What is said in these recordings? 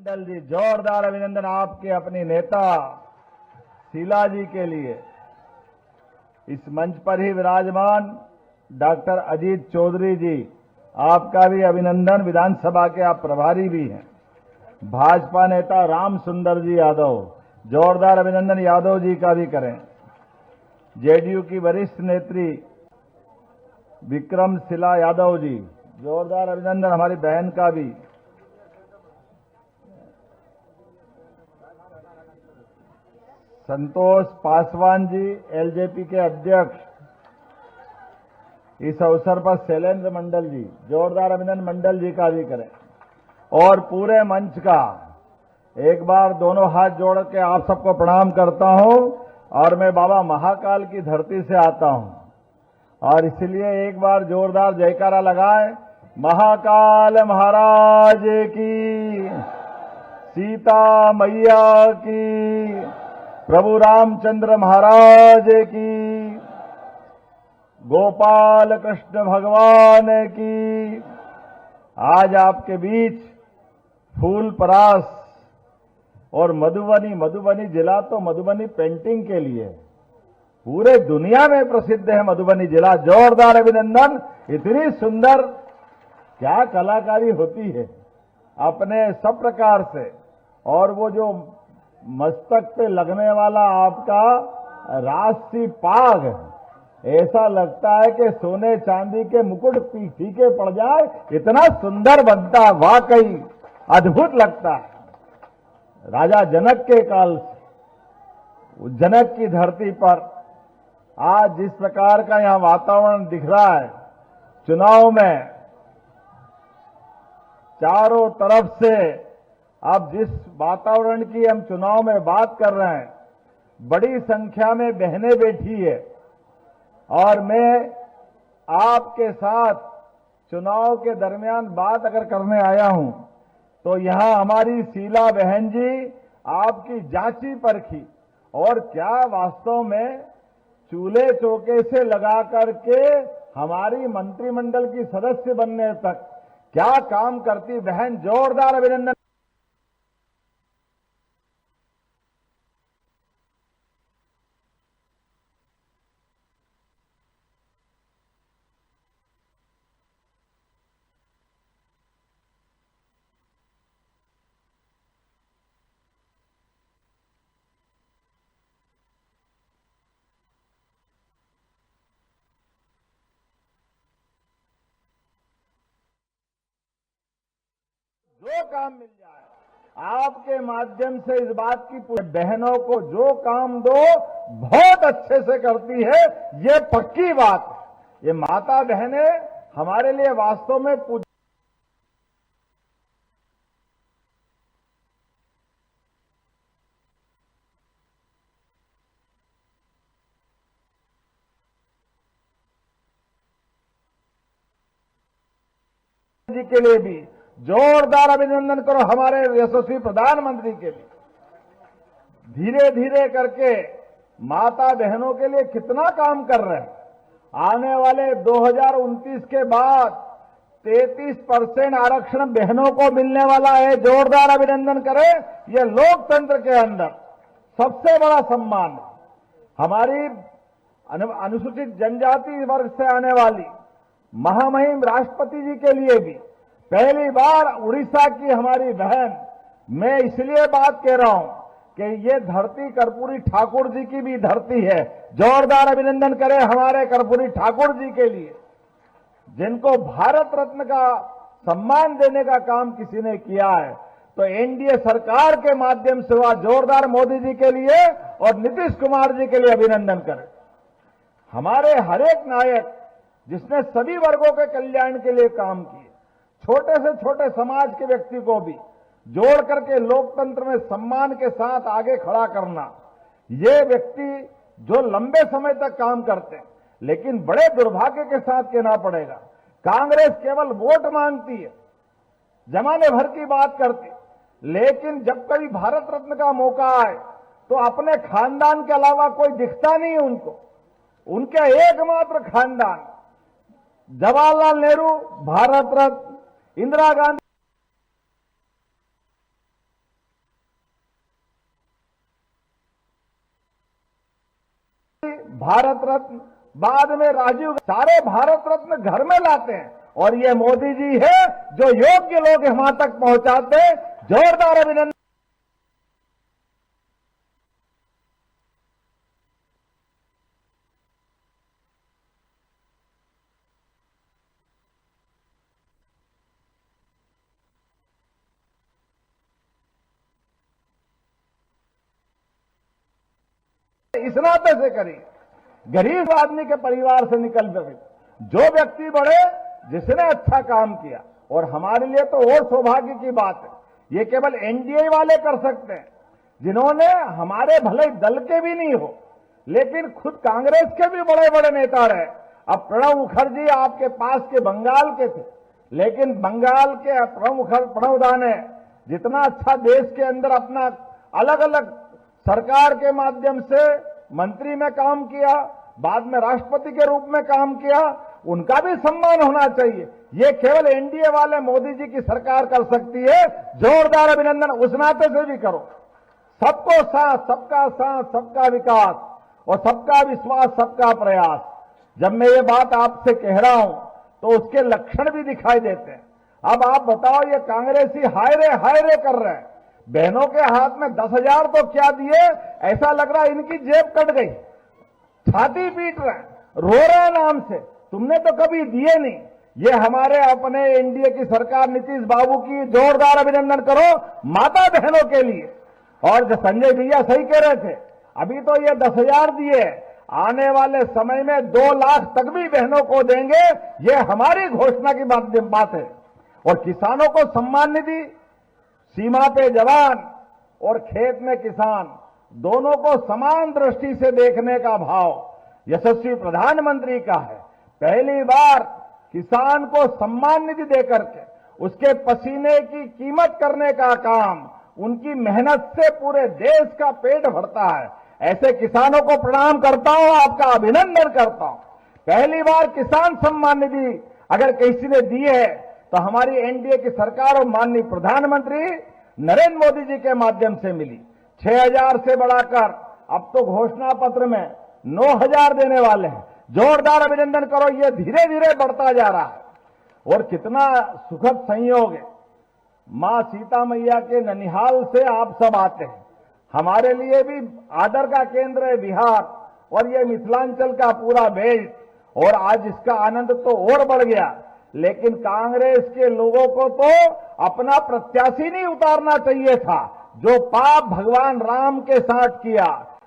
मंडल जी, जोरदार अभिनंदन आपके अपनी नेता शीला जी के लिए। इस मंच पर ही विराजमान डॉक्टर अजीत चौधरी जी, आपका भी अभिनंदन। विधानसभा के आप प्रभारी भी हैं। भाजपा नेता राम सुंदर जी यादव, जोरदार अभिनंदन यादव जी का भी करें। जेडीयू की वरिष्ठ नेत्री विक्रमशिला यादव जी, जोरदार अभिनंदन हमारी बहन का भी। संतोष पासवान जी, एलजेपी के अध्यक्ष, इस अवसर पर शैलेंद्र मंडल जी, जोरदार अभिनंदन मंडल जी का भी करें। और पूरे मंच का एक बार दोनों हाथ जोड़ के आप सबको प्रणाम करता हूं। और मैं बाबा महाकाल की धरती से आता हूं और इसलिए एक बार जोरदार जयकारा लगाएं। महाकाल महाराज की, सीता मैया की, प्रभु रामचंद्र महाराज की, गोपाल कृष्ण भगवान की। आज आपके बीच फूल परास और मधुबनी जिला तो मधुबनी पेंटिंग के लिए पूरे दुनिया में प्रसिद्ध है। मधुबनी जिला, जोरदार अभिनंदन। इतनी सुंदर क्या कलाकारी होती है अपने सब प्रकार से। और वो जो मस्तक पे लगने वाला आपका राजसी पाग, ऐसा लगता है कि सोने चांदी के मुकुट फीके पड़ जाए, इतना सुंदर बनता है, वाकई अद्भुत लगता है। राजा जनक के काल से जनक की धरती पर आज जिस प्रकार का यहां वातावरण दिख रहा है, चुनाव में चारों तरफ से अब जिस वातावरण की हम चुनाव में बात कर रहे हैं, बड़ी संख्या में बहनें बैठी है। और मैं आपके साथ चुनाव के दरमियान बात अगर करने आया हूं, तो यहां हमारी शीला बहन जी आपकी जांची परखी और क्या वास्तव में चूल्हे चौके से लगा करके हमारी मंत्रिमंडल की सदस्य बनने तक क्या काम करती बहन, जोरदार अभिनंदन। जो काम मिल जाए आपके माध्यम से इस बात की बहनों को जो काम दो बहुत अच्छे से करती है, ये पक्की बात है। ये माता बहनें हमारे लिए वास्तव में जी के लिए भी जोरदार अभिनंदन करो। हमारे यशस्वी प्रधानमंत्री के लिए धीरे धीरे करके माता बहनों के लिए कितना काम कर रहे हैं। आने वाले 2029 के बाद 33% आरक्षण बहनों को मिलने वाला है। जोरदार अभिनंदन करें। यह लोकतंत्र के अंदर सबसे बड़ा सम्मान है। हमारी अनुसूचित जनजाति वर्ग से आने वाली महामहिम राष्ट्रपति जी के लिए भी पहली बार उड़ीसा की हमारी बहन, मैं इसलिए बात कह रहा हूं कि ये धरती कर्पूरी ठाकुर जी की भी धरती है। जोरदार अभिनंदन करें हमारे कर्पूरी ठाकुर जी के लिए, जिनको भारत रत्न का सम्मान देने का काम किसी ने किया है। तो एनडीए सरकार के माध्यम से हुआ। जोरदार मोदी जी के लिए और नीतीश कुमार जी के लिए अभिनंदन करें। हमारे हर एक नायक जिसने सभी वर्गों के कल्याण के लिए काम किए, छोटे से छोटे समाज के व्यक्ति को भी जोड़ करके लोकतंत्र में सम्मान के साथ आगे खड़ा करना, ये व्यक्ति जो लंबे समय तक काम करते हैं, लेकिन बड़े दुर्भाग्य के साथ कहना पड़ेगा, कांग्रेस केवल वोट मांगती है, जमाने भर की बात करती, लेकिन जब कभी भारत रत्न का मौका आए तो अपने खानदान के अलावा कोई दिखता नहीं है उनको। उनका एकमात्र खानदान जवाहरलाल नेहरू, भारत रत्न, इंदिरा गांधी, भारत रत्न, बाद में राजीव, सारे भारत रत्न घर में लाते हैं और ये मोदी जी है जो योग्य लोग वहां तक पहुंचाते हैं। जोरदार अभिनंदन। इस नाते से करिए, गरीब आदमी के परिवार से निकल गए जो व्यक्ति बड़े, जिसने अच्छा काम किया, और हमारे लिए तो और सौभाग्य की बात है, ये केवल एनडीए वाले कर सकते हैं, जिन्होंने हमारे भले दल के भी नहीं हो लेकिन खुद कांग्रेस के भी बड़े बड़े नेता रहे। अब प्रणब मुखर्जी आपके पास के बंगाल के थे, लेकिन बंगाल के प्रणब दा ने जितना अच्छा देश के अंदर अपना अलग अलग सरकार के माध्यम से मंत्री में काम किया, बाद में राष्ट्रपति के रूप में काम किया, उनका भी सम्मान होना चाहिए। ये केवल एनडीए वाले मोदी जी की सरकार कर सकती है। जोरदार अभिनंदन उस नाते से भी करो। सबको साथ, सबका विकास और सबका विश्वास, सबका प्रयास। जब मैं ये बात आपसे कह रहा हूं तो उसके लक्षण भी दिखाई देते हैं। अब आप बताओ, ये कांग्रेसी हाय रे कर रहे हैं। बहनों के हाथ में 10,000 तो क्या दिए, ऐसा लग रहा है इनकी जेब कट गई, छाती पीट रहे हैं, रो रहे हैं नाम से, तुमने तो कभी दिए नहीं। ये हमारे अपने एनडीए की सरकार, नीतीश बाबू की जोरदार अभिनंदन करो माता बहनों के लिए। और जो संजय भैया सही कह रहे थे, अभी तो ये 10,000 दिए, आने वाले समय में 2 लाख तक भी बहनों को देंगे, ये हमारी घोषणा की बात है। और किसानों को सम्मान निधि, सीमा पे जवान और खेत में किसान, दोनों को समान दृष्टि से देखने का भाव यशस्वी प्रधानमंत्री का है। पहली बार किसान को सम्मान निधि देकर के उसके पसीने की कीमत करने का काम, उनकी मेहनत से पूरे देश का पेट भरता है। ऐसे किसानों को प्रणाम करता हूं, आपका अभिनंदन करता हूं। पहली बार किसान सम्मान निधि अगर किसी ने दी है तो हमारी एनडीए की सरकार और माननीय प्रधानमंत्री नरेंद्र मोदी जी के माध्यम से मिली। 6,000 से बढ़ाकर अब तो घोषणा पत्र में 9,000 देने वाले हैं। जोरदार अभिनंदन करो, ये धीरे धीरे बढ़ता जा रहा है। और कितना सुखद संयोग है, मां सीता मैया के ननिहाल से आप सब आते हैं। हमारे लिए भी आदर का केंद्र है बिहार और ये मिथिलांचल का पूरा बेल्ट, और आज इसका आनंद तो और बढ़ गया। लेकिन कांग्रेस के लोगों को तो अपना प्रत्याशी नहीं उतारना चाहिए था, जो पाप भगवान राम के साथ किया।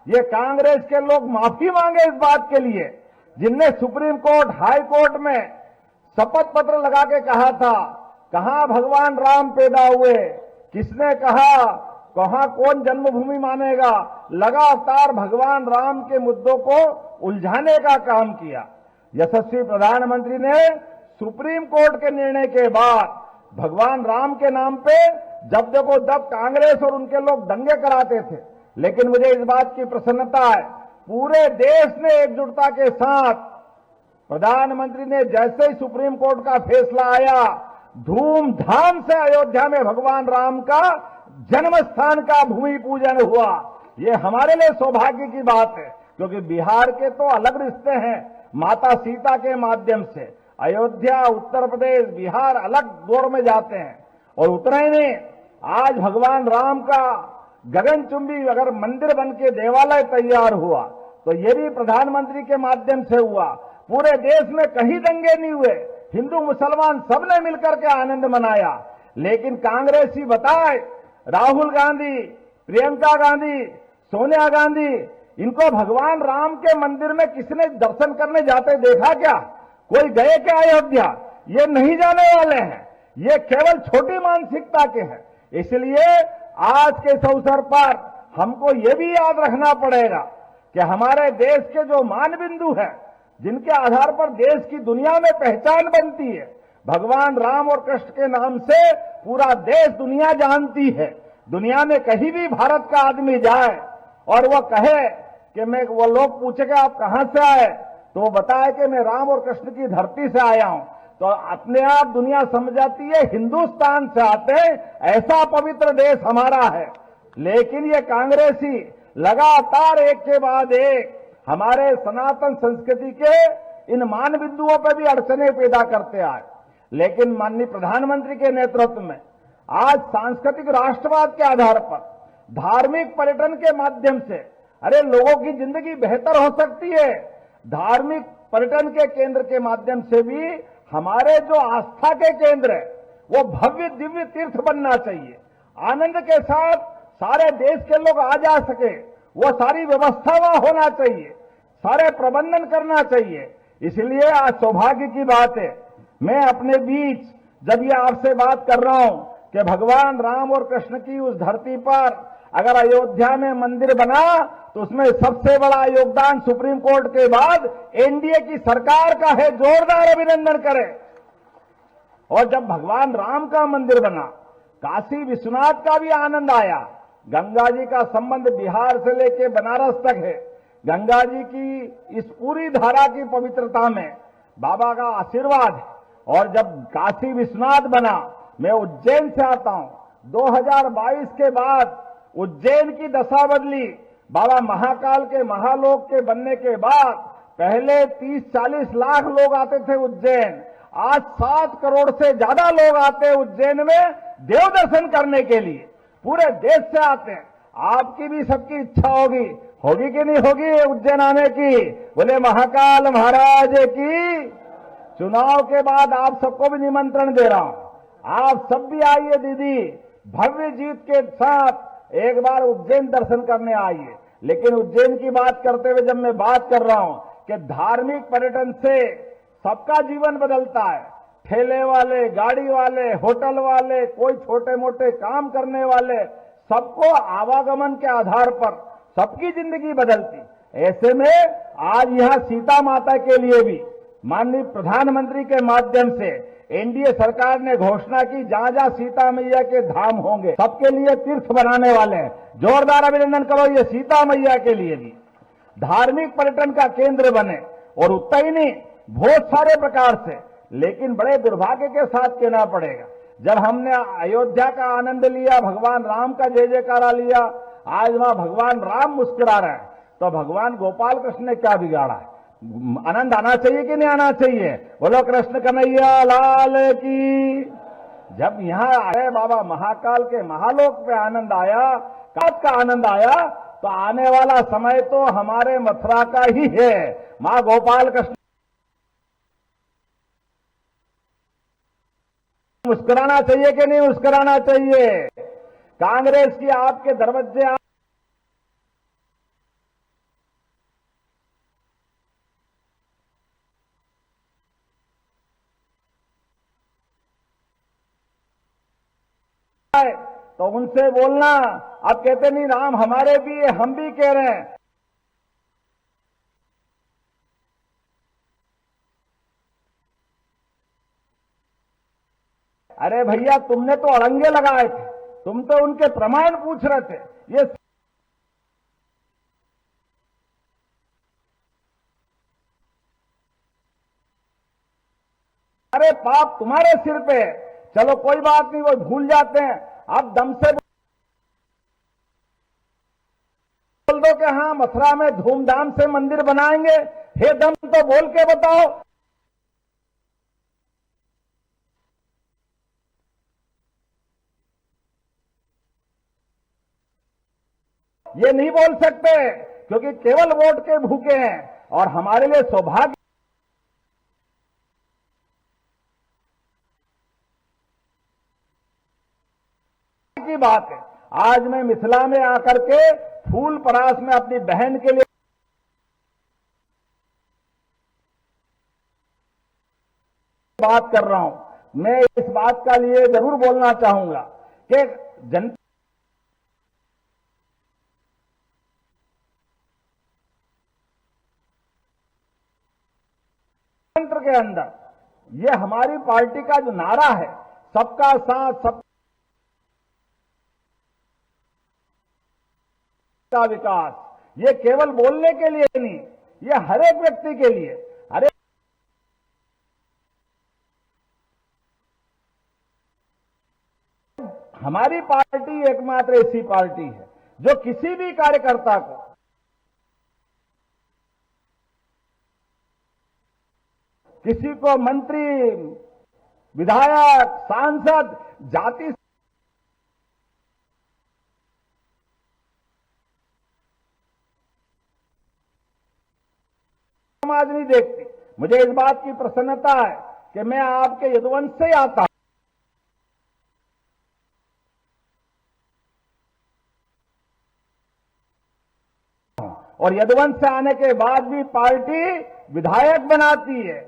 ये कांग्रेस के लोग माफी मांगे इस बात के लिए, जिनने सुप्रीम कोर्ट, हाई कोर्ट में शपथ पत्र लगा के कहा था, कहां भगवान राम पैदा हुए, किसने कहा, कहां कौन जन्मभूमि मानेगा। लगातार भगवान राम के मुद्दों को उलझाने का काम किया। यशस्वी प्रधानमंत्री ने सुप्रीम कोर्ट के निर्णय के बाद भगवान राम के नाम पे जब देखो तब कांग्रेस और उनके लोग दंगे कराते थे। लेकिन मुझे इस बात की प्रसन्नता है, पूरे देश ने एकजुटता के साथ, प्रधानमंत्री ने जैसे ही सुप्रीम कोर्ट का फैसला आया, धूमधाम से अयोध्या में भगवान राम का जन्म स्थान का भूमि पूजन हुआ। ये हमारे लिए सौभाग्य की बात है, क्योंकि बिहार के तो अलग रिश्ते हैं माता सीता के माध्यम से। अयोध्या, उत्तर प्रदेश, बिहार अलग दौर में जाते हैं। और उतना ही नहीं, आज भगवान राम का गगनचुंबी अगर मंदिर बन के देवालय तैयार हुआ तो ये भी प्रधानमंत्री के माध्यम से हुआ। पूरे देश में कहीं दंगे नहीं हुए, हिंदू मुसलमान सबने मिलकर के आनंद मनाया। लेकिन कांग्रेसी बताए, राहुल गांधी, प्रियंका गांधी, सोनिया गांधी, इनको भगवान राम के मंदिर में किसने दर्शन करने जाते देखा क्या? कोई गए क्या अयोध्या? ये नहीं जाने वाले हैं। ये केवल छोटी मानसिकता के हैं। इसलिए आज के इस अवसर पर हमको ये भी याद रखना पड़ेगा कि हमारे देश के जो मानबिंदु है, जिनके आधार पर देश की दुनिया में पहचान बनती है, भगवान राम और कृष्ण के नाम से पूरा देश दुनिया जानती है। दुनिया में कहीं भी भारत का आदमी जाए और वो कहे कि वो लोग पूछे कि आप कहां से आए, तो वो बताए कि मैं राम और कृष्ण की धरती से आया हूं, तो अपने आप दुनिया समझ जाती है हिंदुस्तान से आते, ऐसा पवित्र देश हमारा है। लेकिन ये कांग्रेसी लगातार एक के बाद एक हमारे सनातन संस्कृति के इन मान बिंदुओं पर भी अड़चने पैदा करते आए। लेकिन माननीय प्रधानमंत्री के नेतृत्व में आज सांस्कृतिक राष्ट्रवाद के आधार पर धार्मिक पर्यटन के माध्यम से अरे लोगों की जिंदगी बेहतर हो सकती है। धार्मिक पर्यटन के केंद्र के माध्यम से भी हमारे जो आस्था के केंद्र है वो भव्य दिव्य तीर्थ बनना चाहिए। आनंद के साथ सारे देश के लोग आ जा सके, वो सारी व्यवस्था वहां होना चाहिए, सारे प्रबंधन करना चाहिए। इसलिए आज सौभाग्य की बात है, मैं अपने बीच जब ये आपसे बात कर रहा हूं कि भगवान राम और कृष्ण की उस धरती पर अगर अयोध्या में मंदिर बना तो उसमें सबसे बड़ा योगदान सुप्रीम कोर्ट के बाद एनडीए की सरकार का है। जोरदार अभिनंदन करें। और जब भगवान राम का मंदिर बना, काशी विश्वनाथ का भी आनंद आया। गंगा जी का संबंध बिहार से लेकर बनारस तक है। गंगा जी की इस पूरी धारा की पवित्रता में बाबा का आशीर्वाद है। और जब काशी विश्वनाथ बना, मैं उज्जैन से आता हूं, 2022 के बाद उज्जैन की दशा बदली। बाबा महाकाल के महालोक के बनने के बाद पहले 30-40 लाख लोग आते थे उज्जैन, आज 7 करोड़ से ज्यादा लोग आते हैं उज्जैन में देव दर्शन करने के लिए। पूरे देश से आते हैं। आपकी भी सबकी इच्छा होगी कि नहीं होगी उज्जैन आने की? बोले महाकाल महाराज की। चुनाव के बाद आप सबको भी निमंत्रण दे रहा हूं, आप सब भी आइए दीदी, भव्य जीत के साथ एक बार उज्जैन दर्शन करने आइए। लेकिन उज्जैन की बात करते हुए जब मैं बात कर रहा हूं कि धार्मिक पर्यटन से सबका जीवन बदलता है। ठेले वाले, गाड़ी वाले, होटल वाले, कोई छोटे मोटे काम करने वाले, सबको आवागमन के आधार पर सबकी जिंदगी बदलती। ऐसे में आज यहां सीता माता के लिए भी माननीय प्रधानमंत्री के माध्यम से एनडीए सरकार ने घोषणा की, जहां जहां सीता मैया के धाम होंगे सबके लिए तीर्थ बनाने वाले हैं। जोरदार अभिनंदन करो ये सीता मैया के लिए भी धार्मिक पर्यटन का केंद्र बने। और उतना ही नहीं, बहुत सारे प्रकार से। लेकिन बड़े दुर्भाग्य के साथ कहना पड़ेगा, जब हमने अयोध्या का आनंद लिया, भगवान राम का जय जयकारा लिया, आज वहां भगवान राम मुस्कुरा रहे हैं, तो भगवान गोपाल कृष्ण ने क्या बिगाड़ा है? आनंद आना चाहिए कि नहीं आना चाहिए? बोलो कृष्ण कन्हैया लाल की। जब यहां आए बाबा महाकाल के महालोक पे आनंद आया, कात का आनंद आया, तो आने वाला समय तो हमारे मथुरा का ही है। मां गोपाल कृष्ण मुस्कुराना चाहिए कि नहीं मुस्कुराना चाहिए? कांग्रेस की आपके दरवाजे तो उनसे बोलना। अब कहते नहीं राम हमारे भी है, हम भी कह रहे हैं। अरे भैया तुमने तो अड़ंगे लगाए थे, तुम तो उनके प्रमाण पूछ रहे थे। ये अरे पाप तुम्हारे सिर पे। चलो कोई बात नहीं, वो भूल जाते हैं। आप दम से बोल दो कि हां मथुरा में धूमधाम से मंदिर बनाएंगे। हे दम तो बोल के बताओ। ये नहीं बोल सकते क्योंकि केवल वोट के भूखे हैं। और हमारे लिए सौभाग्य की बात है, आज मैं मिथिला में आकर के फूल परास में अपनी बहन के लिए बात कर रहा हूं। मैं इस बात का लिए जरूर बोलना चाहूंगा कि जनता के अंदर ये हमारी पार्टी का जो नारा है, सबका साथ सबका विकास, ये केवल बोलने के लिए नहीं, ये हर एक व्यक्ति के लिए। अरे हमारी पार्टी एकमात्र ऐसी पार्टी है जो किसी भी कार्यकर्ता को किसी को मंत्री, विधायक, सांसद, जाति समाज नहीं देखती। मुझे इस बात की प्रसन्नता है कि मैं आपके यदुवंश से आता हूं और यदुवंश से आने के बाद भी पार्टी विधायक बनाती है,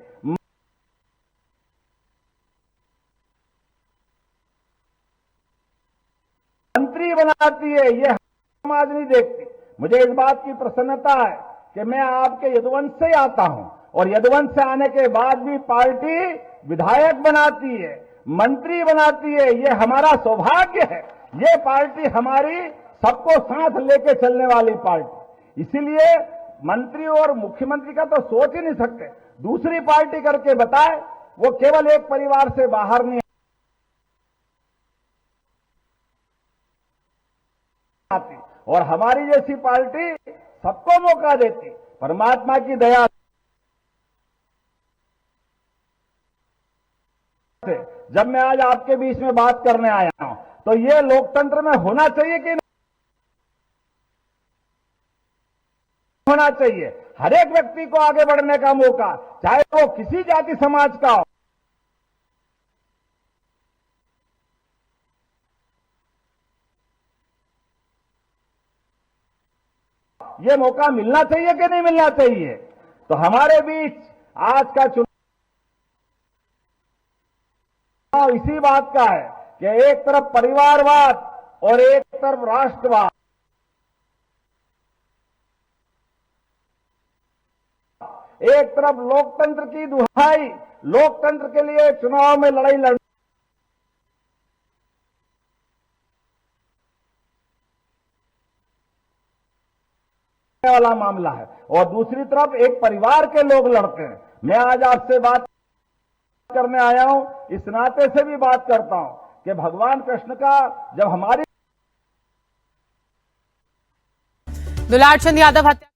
मंत्री बनाती है, ये समाज नहीं देखती। मुझे इस बात की प्रसन्नता है कि मैं आपके यदुवंश से आता हूं और यदुवंश से आने के बाद भी पार्टी विधायक बनाती है, मंत्री बनाती है, ये हमारा सौभाग्य है। ये पार्टी हमारी सबको साथ लेके चलने वाली पार्टी, इसीलिए मंत्री और मुख्यमंत्री का तो सोच ही नहीं सकते। दूसरी पार्टी करके बताए, वो केवल एक परिवार से बाहर नहीं आती और हमारी जैसी पार्टी सबको मौका देती। परमात्मा की दया से जब मैं आज आपके बीच में बात करने आया हूं, तो ये लोकतंत्र में होना चाहिए कि नहीं होना चाहिए? हर एक व्यक्ति को आगे बढ़ने का मौका, चाहे वो किसी जाति समाज का हो। ये मौका मिलना चाहिए कि नहीं मिलना चाहिए? तो हमारे बीच आज का चुनाव इसी बात का है कि एक तरफ परिवारवाद और एक तरफ राष्ट्रवाद, एक तरफ लोकतंत्र की दुहाई, लोकतंत्र के लिए चुनाव में लड़ाई लड़ना वाला मामला है और दूसरी तरफ एक परिवार के लोग लड़ते हैं। मैं आज आपसे बात करने आया हूं, इस नाते से भी बात करता हूं कि भगवान कृष्ण का जब हमारी दुलार चंद यादव हत्या